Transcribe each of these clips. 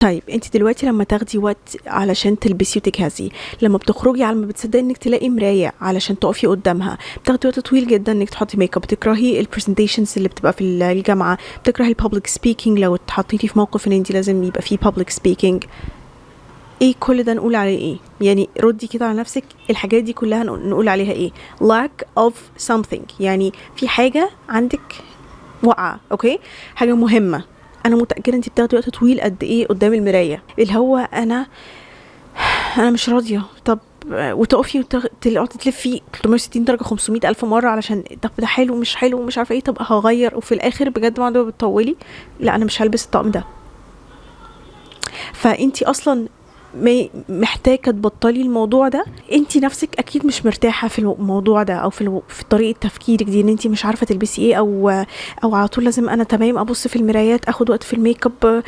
طيب انت دلوقتي لما تاخدي وقت علشان تلبسي وتجهزي، لما بتخرجي على ما بتصدقي انك تلاقي مراية علشان تقفي قدامها، بتاخدي وقت طويل جدا انك تحطي ميك اب، بتكرهي البرزنتيشنز اللي بتبقى في الجامعة، بتكرهي البابليك سبيكينج لو اتحطيتي في موقف ان انت لازم يبقى فيه بابليك سبيكينج. ايه كل ده نقول عليه ايه؟ يعني ردي كده على نفسك، الحاجات دي كلها نقول عليها ايه؟ lack of something، يعني في حاجة عندك واقعة، اوكي؟ حاجة مهمة. انا متأكدة انت بتاخدي وقت طويل قد ايه قدام المراية، اللي هو انا مش راضية. طب وتقفي تقعدي تلفي 360 درجة 500 ألف مرة علشان طب ده حلو مش حلو مش عارفة ايه، طب هغير، وفي الآخر بجد ما بتطولي، لا أنا مش هلبس الطقم ده. فانتي أصلا محتاجة تبطلي الموضوع ده. انتي نفسك اكيد مش مرتاحة في الموضوع ده، او في طريقة تفكيرك دي، ان انتي مش عارفة تلبسي ايه، او على طول لازم انا تمام ابص في المرايات، اخد وقت في الميك اب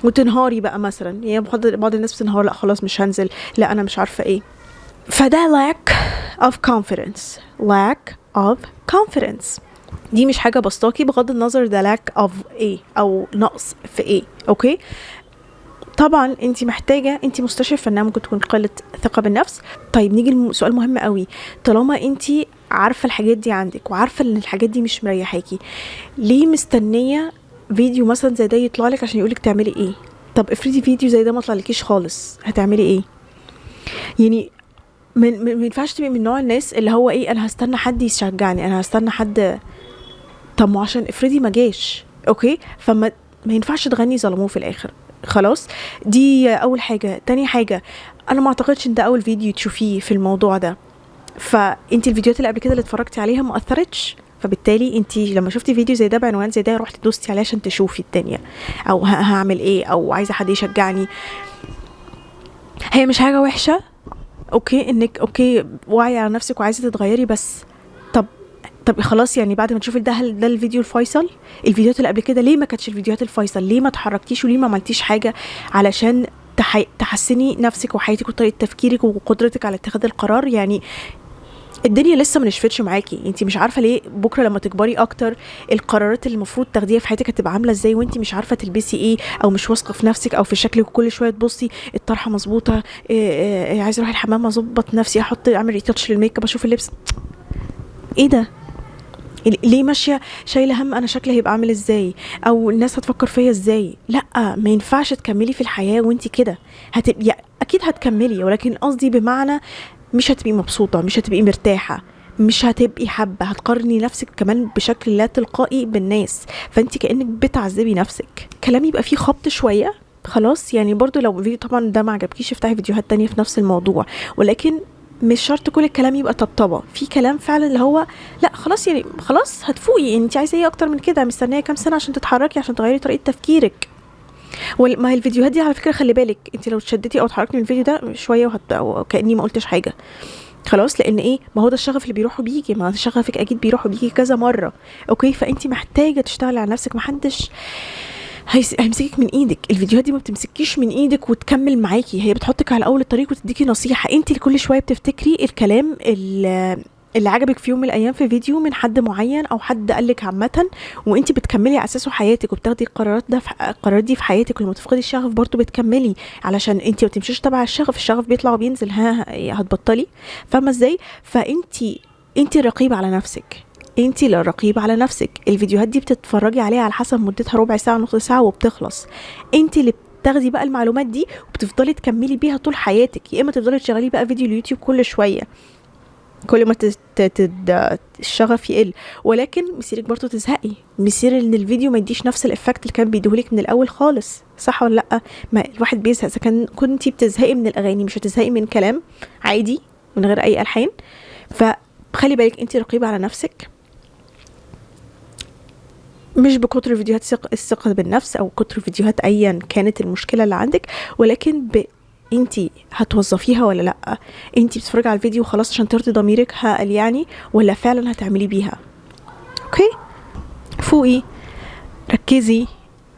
وتنهاري بقى مثلا. يعني بعض الناس بتنهار، لا خلاص مش هنزل، لا انا مش عارفة ايه. فده lack of confidence. lack of confidence دي مش حاجة بسطاكي، بغض النظر ده lack of ايه او نقص في ايه، اوكي؟ طبعا انت محتاجه، انت مستشفى انها ممكن تكون قله ثقه بالنفس. طيب نيجي لسؤال مهم قوي. طالما انت عارفه الحاجات دي عندك وعارفه ان الحاجات دي مش مريحاكي، ليه مستنيه فيديو مثلا زي ده يطلع لك عشان يقولك تعملي ايه؟ طب افرضي فيديو زي ده ما طلعلكيش خالص، هتعملي ايه؟ يعني ما ينفعش تبقي من نوع الناس اللي هو ايه، انا هستنى حد يشجعني، انا هستنى حد. طب ما عشان افرضي ما جاش، اوكي؟ ما ينفعش تغني ظلموه في الاخر. خلاص، دي اول حاجه. تاني حاجه، انا ما اعتقدش ان ده اول فيديو تشوفيه في الموضوع ده، فانتي الفيديوهات اللي قبل كده اللي اتفرجتي عليها ما اثرتش، فبالتالي انتي لما شفتي فيديو زي ده بعنوان زي ده رحتي دوستي عليه عشان تشوفي الدنيا، او هعمل ايه، او عايزه حد يشجعني. هي مش حاجه وحشه، اوكي، انك اوكي واعيه على نفسك وعايزه تتغيري، بس طب خلاص، يعني بعد ما تشوفي ده، هل ده الفيديو الفيصل؟ الفيديوهات اللي قبل كده ليه ما كانتش الفيديوهات الفيصل؟ ليه ما تحركتيش وليه ما عملتيش حاجه علشان تحسني نفسك وحياتك وطريقه تفكيرك وقدرتك على اتخاذ القرار؟ يعني الدنيا لسه ما نشفتش معاكي، انت مش عارفه ليه بكره لما تكبري اكتر القرارات اللي المفروض تاخديها في حياتك هتبقى عامله ازاي، وانت مش عارفه تلبسي ايه، او مش واثقه في نفسك او في شكلك، وكل شويه تبصي الطرحه مظبوطه، عايزه اروح الحمام اظبط نفسي، اعمل ريتاتش للميك اب، اشوف اللبس. ايه ده؟ ليه ماشيه شايله هم انا شكلي هيبقى عامل ازاي، او الناس هتفكر فيا ازاي؟ لا، ما ينفعش تكملي في الحياه وانت كده. هتبقي اكيد هتكملي، ولكن قصدي بمعنى مش هتبقي مبسوطه، مش هتبقي مرتاحه، مش هتبقي حابه، هتقارني نفسك كمان بشكل لا تلقائي بالناس، فانت كانك بتعذبي نفسك. كلام يبقى فيه خبط شويه. خلاص، يعني برضو لو فيديو طبعا ده ما عجبكيش افتحي فيديوهات تانية في نفس الموضوع، ولكن مش شرط كل الكلام يبقى طبطبه. في كلام فعلا اللي هو لا خلاص، يعني خلاص هتفوقي، يعني انت عايزه ايه اكتر من كده؟ مستنيه كام سنه عشان تتحركي، عشان تغيري طريقه تفكيرك؟ ما هي الفيديوهات دي على فكره خلي بالك، انت لو اتشدتي او اتحركتي من الفيديو ده شويه وكاني ما قلتش حاجه، خلاص، لان ايه، ما هو ده الشغف اللي بيروح وبيجي، ما شغفك اكيد بيروح وبيجي كذا مره، اوكي؟ فانت محتاجه تشتغلي على نفسك، محدش هيمسكك من ايدك. الفيديوهات دي ما بتمسكيش من ايدك وتكمل معاكي، هي بتحطك على اول الطريق وتديكي نصيحه. انت اللي كل شويه بتفتكري الكلام اللي عجبك في يوم من الايام في فيديو من حد معين او حد قالك عامه، وانت بتكملي على اساسه حياتك وبتاخدي القرارات دي في حياتك. ولما تفقدي الشغف برضو بتكملي، علشان انت ما تمشيش تبع الشغف بيطلع وبينزل، هتبطلي، فاهمه ازاي؟ انت الرقيبه على نفسك، انت اللي رقيبة على نفسك. الفيديوهات دي بتتفرجي عليها على حسب مدتها، ربع ساعة نص ساعة وبتخلص. انت اللي بتاخدي بقى المعلومات دي وبتفضلي تكملي بيها طول حياتك، يا اما تفضلي تشغلي بقى فيديو اليوتيوب كل شوية، كل ما الشغف يقل، ولكن مسيرك برضو تزهقي، مسير ان الفيديو ما يديش نفس الافكت اللي كان بيديهولك من الاول خالص، صح ولا لا؟ ما الواحد بيزهق. اذا كنتي بتزهقي من الاغاني مش هتزهقي من كلام عادي من غير اي الحان. فخلي بالك، انت رقيبة على نفسك، مش بكتر فيديوهات الثقة بالنفس او كتر فيديوهات ايا كانت المشكلة اللي عندك، ولكن انتي هتوظفيها ولا لا؟ انتي بتتفرجي على الفيديو خلاص عشان ترضي ضميرك قال يعني، ولا فعلا هتعملي بيها؟ اوكي، فوقي، ركزي،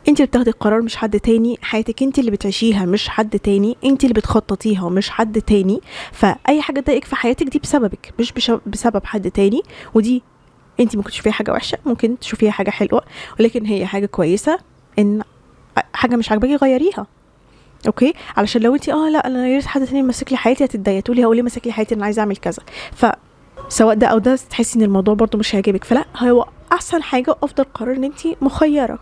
انتي اللي بتاخدي القرار مش حد تاني، حياتك انتي اللي بتعيشيها مش حد تاني، انتي اللي بتخططيها ومش حد تاني. فاي حاجة تضايقك في حياتك دي بسببك مش بسبب حد تاني، ودي انتي ممكن تشوفيها حاجة وحشة، ممكن تشوفيها حاجة حلوة، ولكن هي حاجة كويسة ان حاجه مش عاجباكي غيريها. اوكي، علشان لو انت لا انا يا ريت حد تاني ماسك لي حياتي، هتتضايقي تقولي هو ليه ماسك لي حياتي، انا عايزه اعمل كذا. فسواء ده او ده تحسي ان الموضوع برضو مش هيعجبك. فلا، هو احسن حاجه وافضل قرار ان انت مخيره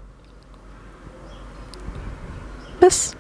بس.